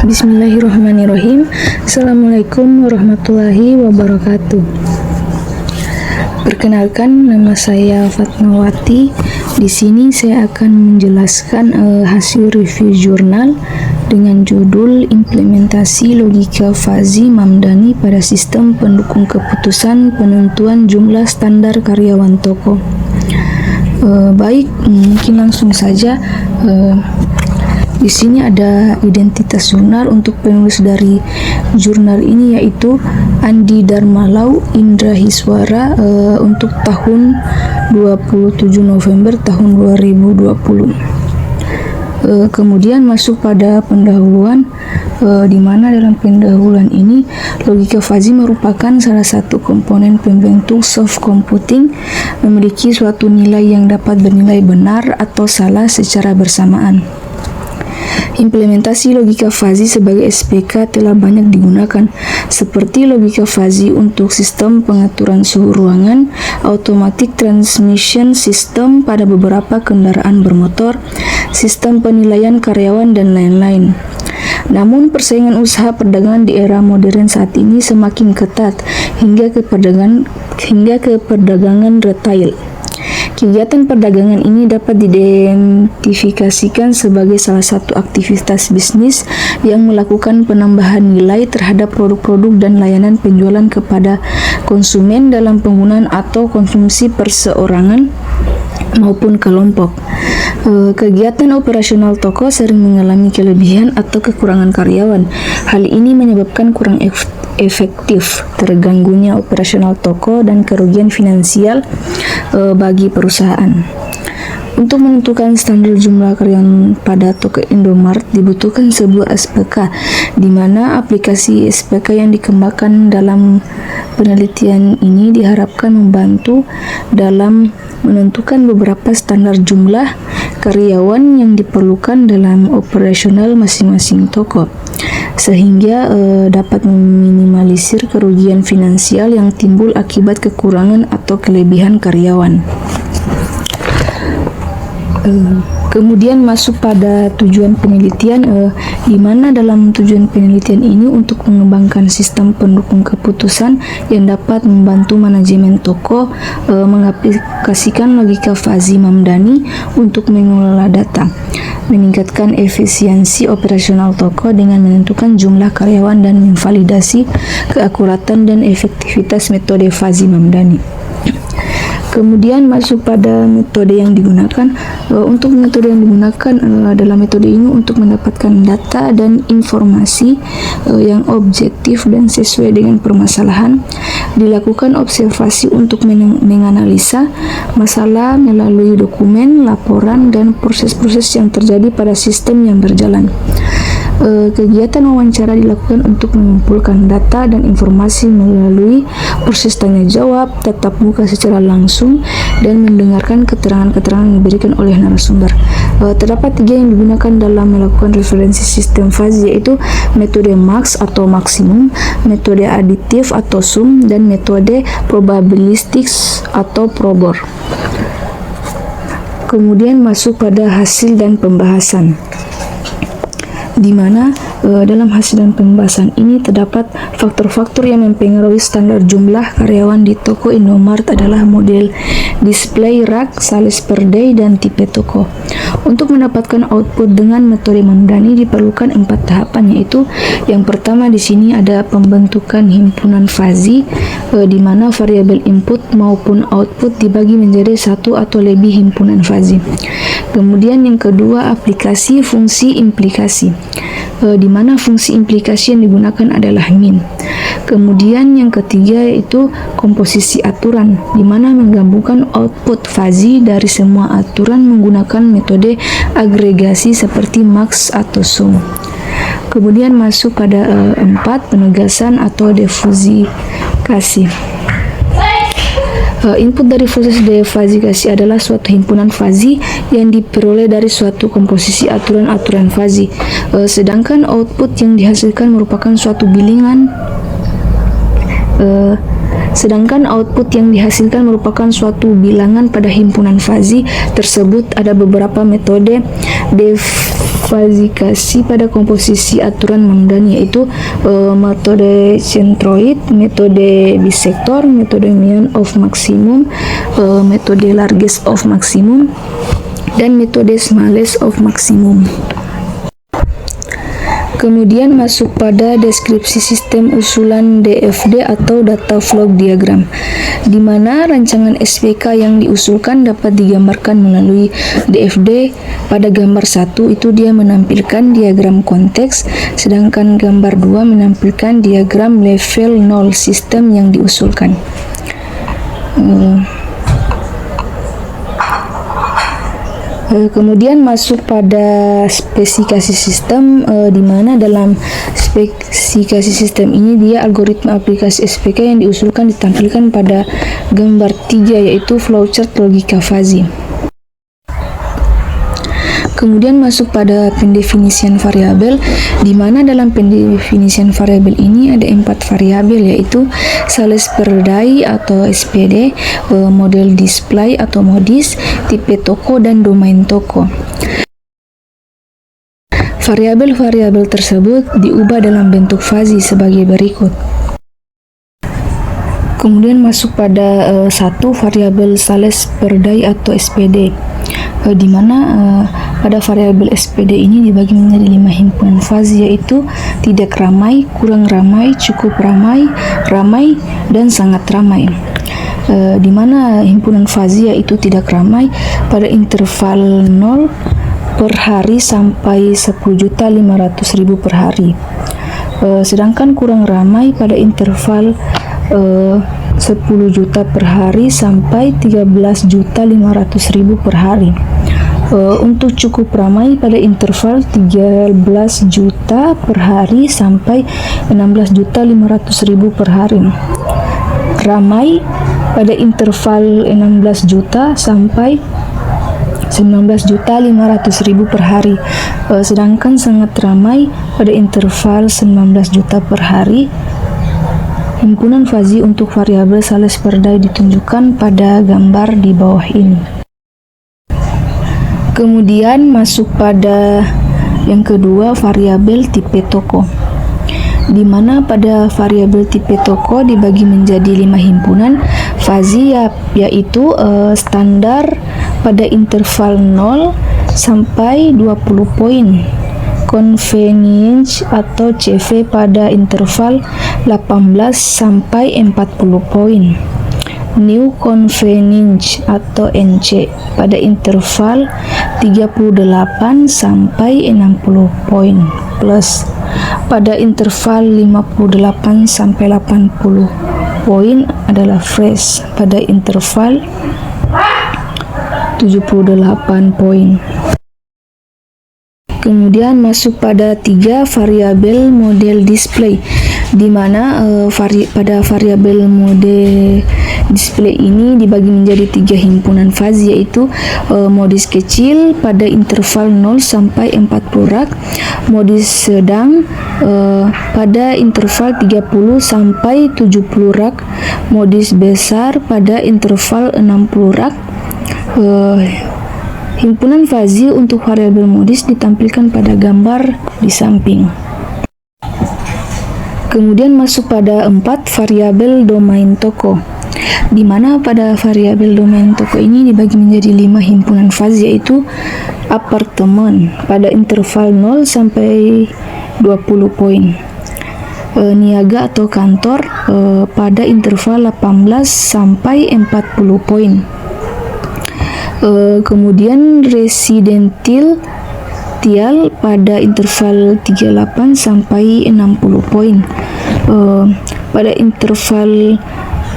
Bismillahirrahmanirrahim. Assalamualaikum warahmatullahi wabarakatuh. Perkenalkan, nama saya Fatmawati. Di sini saya akan menjelaskan hasil review jurnal dengan judul Implementasi Logika Fuzzy Mamdani pada Sistem Pendukung Keputusan Penentuan Jumlah Standar Karyawan Toko. Baik, mungkin langsung saja. Di sini ada identitas jurnal. Untuk penulis dari jurnal ini yaitu Andi Darmalau Indrahiswara untuk tahun 27 November tahun 2020. Kemudian masuk pada pendahuluan, di mana dalam pendahuluan ini logika fuzzy merupakan salah satu komponen pembentuk soft computing, memiliki suatu nilai yang dapat bernilai benar atau salah secara bersamaan. Implementasi logika fuzzy sebagai SPK telah banyak digunakan, seperti logika fuzzy untuk sistem pengaturan suhu ruangan, automatic transmission system pada beberapa kendaraan bermotor, sistem penilaian karyawan, dan lain-lain. Namun persaingan usaha perdagangan di era modern saat ini semakin ketat hingga ke perdagangan retail. Kegiatan perdagangan ini dapat diidentifikasikan sebagai salah satu aktivitas bisnis yang melakukan penambahan nilai terhadap produk-produk dan layanan penjualan kepada konsumen dalam penggunaan atau konsumsi perseorangan maupun kelompok. Kegiatan operasional toko sering mengalami kelebihan atau kekurangan karyawan. Hal ini menyebabkan kurang efektif, terganggunya operasional toko, dan kerugian finansial bagi perusahaan. Untuk menentukan standar jumlah karyawan pada toko Indomaret dibutuhkan sebuah SPK, di mana aplikasi SPK yang dikembangkan dalam penelitian ini diharapkan membantu dalam menentukan beberapa standar jumlah karyawan yang diperlukan dalam operasional masing-masing toko, sehingga dapat meminimalisir kerugian finansial yang timbul akibat kekurangan atau kelebihan karyawan. Kemudian masuk pada tujuan penelitian, di mana dalam tujuan penelitian ini untuk mengembangkan sistem pendukung keputusan yang dapat membantu manajemen toko mengaplikasikan logika fuzzy Mamdani untuk mengelola data, meningkatkan efisiensi operasional toko dengan menentukan jumlah karyawan, dan memvalidasi keakuratan dan efektivitas metode fuzzy Mamdani. Kemudian masuk pada metode yang digunakan. Untuk metode yang digunakan dalam metode ini untuk mendapatkan data dan informasi yang objektif dan sesuai dengan permasalahan, dilakukan observasi untuk menganalisa masalah melalui dokumen, laporan, dan proses-proses yang terjadi pada sistem yang berjalan. Kegiatan wawancara dilakukan untuk mengumpulkan data dan informasi melalui proses tanya jawab, tatap muka secara langsung, dan mendengarkan keterangan-keterangan yang diberikan oleh narasumber. Terdapat 3 yang digunakan dalam melakukan referensi sistem fuzzy, yaitu metode max atau maksimum, metode aditif atau sum, dan metode probabilistik atau probor. Kemudian masuk pada hasil dan pembahasan, di mana dalam hasil dan pembahasan ini terdapat faktor-faktor yang mempengaruhi standar jumlah karyawan di toko Indomaret adalah model display rack, sales per day, dan tipe toko. Untuk mendapatkan output dengan metode Mamdani diperlukan 4 tahapan, yaitu yang pertama di sini ada pembentukan himpunan fuzzy, di mana variabel input maupun output dibagi menjadi satu atau lebih himpunan fuzzy. Kemudian yang kedua, aplikasi fungsi implikasi, di mana fungsi implikasi yang digunakan adalah min. Kemudian yang ketiga yaitu komposisi aturan, di mana menggabungkan output fuzzy dari semua aturan menggunakan metode agregasi seperti max atau sum. Kemudian masuk pada 4, penegasan atau defusifikasi. Input dari proses defusifikasi adalah suatu himpunan fuzzy yang diperoleh dari suatu komposisi aturan-aturan fuzzy, sedangkan output yang dihasilkan merupakan suatu bilangan Sedangkan output yang dihasilkan merupakan suatu bilangan pada himpunan fazi tersebut. Ada beberapa metode defazifikasi pada komposisi aturan Mamdani, yaitu metode centroid, metode bisektor, metode mean of maximum, metode largest of maximum, dan metode smallest of maximum. Kemudian masuk pada deskripsi sistem usulan DFD atau data flow diagram, di mana rancangan SPK yang diusulkan dapat digambarkan melalui DFD. Pada gambar 1 itu dia menampilkan diagram konteks, sedangkan gambar 2 menampilkan diagram level 0 sistem yang diusulkan. Kemudian masuk pada spesifikasi sistem, di mana dalam spesifikasi sistem ini dia algoritma aplikasi SPK yang diusulkan ditampilkan pada gambar 3, yaitu flowchart logika fazi. Kemudian masuk pada pendefinisian variabel, di mana dalam pendefinisian variabel ini ada 4 variabel, yaitu sales per day atau SPD, model display atau modis, tipe toko, dan domain toko. Variabel-variabel tersebut diubah dalam bentuk fazi sebagai berikut. Kemudian masuk pada satu variabel sales per day atau SPD, di mana pada variabel SPD ini dibagi menjadi 5 himpunan fazi, yaitu tidak ramai, kurang ramai, cukup ramai, ramai, dan sangat ramai. Di mana himpunan fazi yaitu tidak ramai pada interval 0 per hari sampai 10.500.000 per hari. Sedangkan kurang ramai pada interval 10 juta per hari sampai 13.500.000 per hari. Untuk cukup ramai pada interval 13 juta per hari sampai 16.500.000 per hari. Ramai pada interval 16 juta sampai 19.500.000 per hari. Sedangkan sangat ramai pada interval 19 juta per hari. Himpunan fazi untuk variabel sales per day ditunjukkan pada gambar di bawah ini. Kemudian masuk pada yang kedua, variabel tipe toko, di mana pada variabel tipe toko dibagi menjadi 5 himpunan fazi, yaitu standar pada interval 0 sampai 20 poin, convenience atau CV pada interval 18 sampai 40 poin, new convenience atau NC pada interval 38 sampai 60 poin, plus pada interval 58 sampai 80 poin adalah fresh pada interval 78 poin. Kemudian masuk pada 3 variabel model display, di mana pada variabel model display ini dibagi menjadi 3 himpunan fazi, yaitu modis kecil pada interval 0 sampai 40 rak, modis sedang pada interval 30 sampai 70 rak, modis besar pada interval 60 rak. Himpunan fazi untuk variabel modis ditampilkan pada gambar di samping. Kemudian masuk pada 4 variabel domain toko, di mana pada variabel domain toko ini dibagi menjadi 5 himpunan fazi, yaitu apartemen pada interval 0 sampai 20 poin, niaga atau kantor pada interval 18 sampai 40 poin. Kemudian residentil pada interval 38 sampai 60 poin, pada interval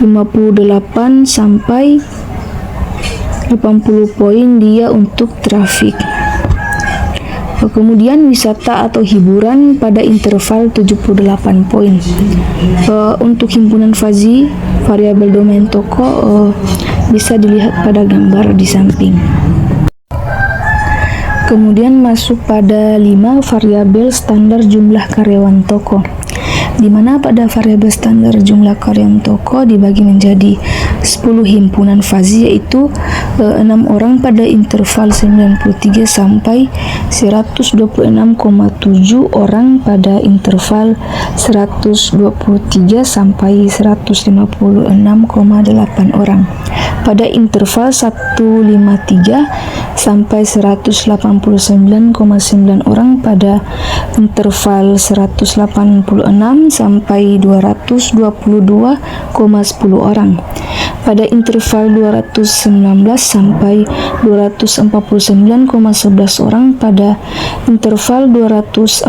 58 sampai 80 poin dia untuk trafik. Kemudian wisata atau hiburan pada interval 78 poin. Untuk himpunan fazi variabel domain toko bisa dilihat pada gambar di samping. Kemudian masuk pada 5 variabel standar jumlah karyawan toko, di mana pada variabel standar jumlah karyawan toko dibagi menjadi 10 himpunan fazi, yaitu 6 orang pada interval 93 sampai 126,7 orang pada interval 123 sampai 156,8 orang. Pada interval 153 sampai 189,9 orang pada interval 186 sampai 222,10 orang. Pada interval 219 sampai 249,11 orang pada interval 246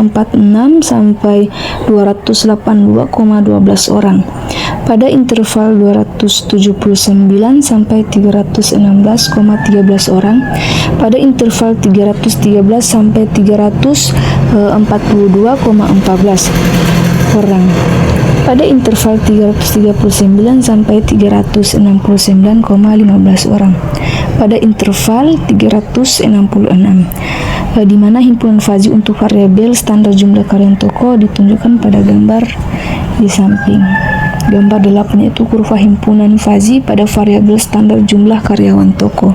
sampai 282,12 orang. Pada interval 279 sampai 316,13 orang. Pada interval 313 sampai 342,14 orang. Pada interval 339 sampai 369,15 orang. Pada interval 366, di mana himpunan fazi untuk variabel standar jumlah karyawan toko ditunjukkan pada gambar di samping. Gambar 8 yaitu kurva himpunan fazi pada variabel standar jumlah karyawan toko.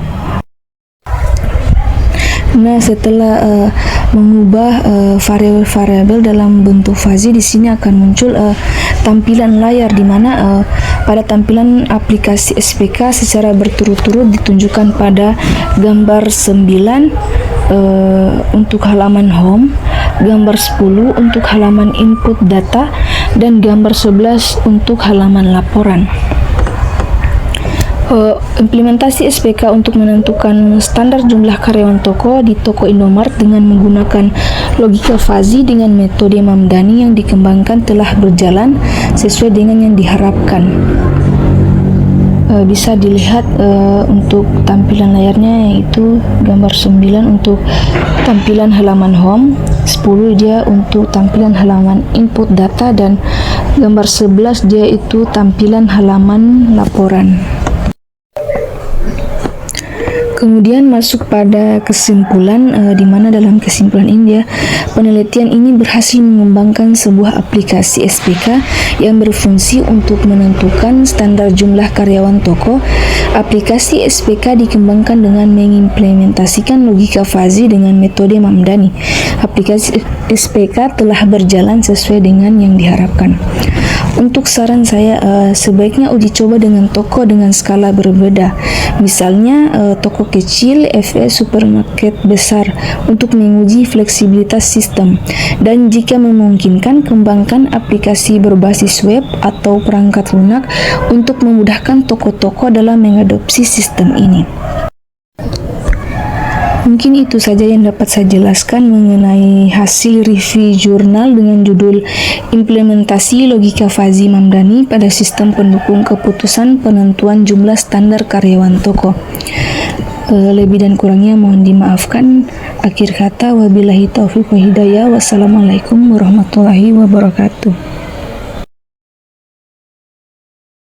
Nah, setelah mengubah variabel-variabel dalam bentuk fazi, di sini akan muncul tampilan layar, di mana pada tampilan aplikasi SPK secara berturut-turut ditunjukkan pada gambar 9 untuk halaman home, gambar 10 untuk halaman input data, dan gambar 11 untuk halaman laporan. Implementasi SPK untuk menentukan standar jumlah karyawan toko di toko Indomart dengan menggunakan logika fazi dengan metode Mamdani yang dikembangkan telah berjalan sesuai dengan yang diharapkan. Bisa dilihat untuk tampilan layarnya, yaitu gambar 9 untuk tampilan halaman home, 10 dia untuk tampilan halaman input data, dan gambar 11 dia itu tampilan halaman laporan. Kemudian masuk pada kesimpulan, di mana dalam kesimpulan ini penelitian ini berhasil mengembangkan sebuah aplikasi SPK yang berfungsi untuk menentukan standar jumlah karyawan toko. Aplikasi SPK dikembangkan dengan mengimplementasikan logika fazi dengan metode Mamdani. Aplikasi SPK telah berjalan sesuai dengan yang diharapkan. Untuk saran saya, sebaiknya uji coba dengan toko dengan skala berbeda. Misalnya toko kecil, FE supermarket besar, untuk menguji fleksibilitas sistem. Dan jika memungkinkan, kembangkan aplikasi berbasis web atau perangkat lunak untuk memudahkan toko-toko dalam mengadopsi sistem ini. Mungkin itu saja yang dapat saya jelaskan mengenai hasil review jurnal dengan judul Implementasi Logika Fazi Mamdani pada Sistem Pendukung Keputusan Penentuan Jumlah Standar Karyawan Toko. Lebih dan kurangnya mohon dimaafkan. Akhir kata, wabillahi taufiq wa hidayah. Wassalamualaikum warahmatullahi wabarakatuh.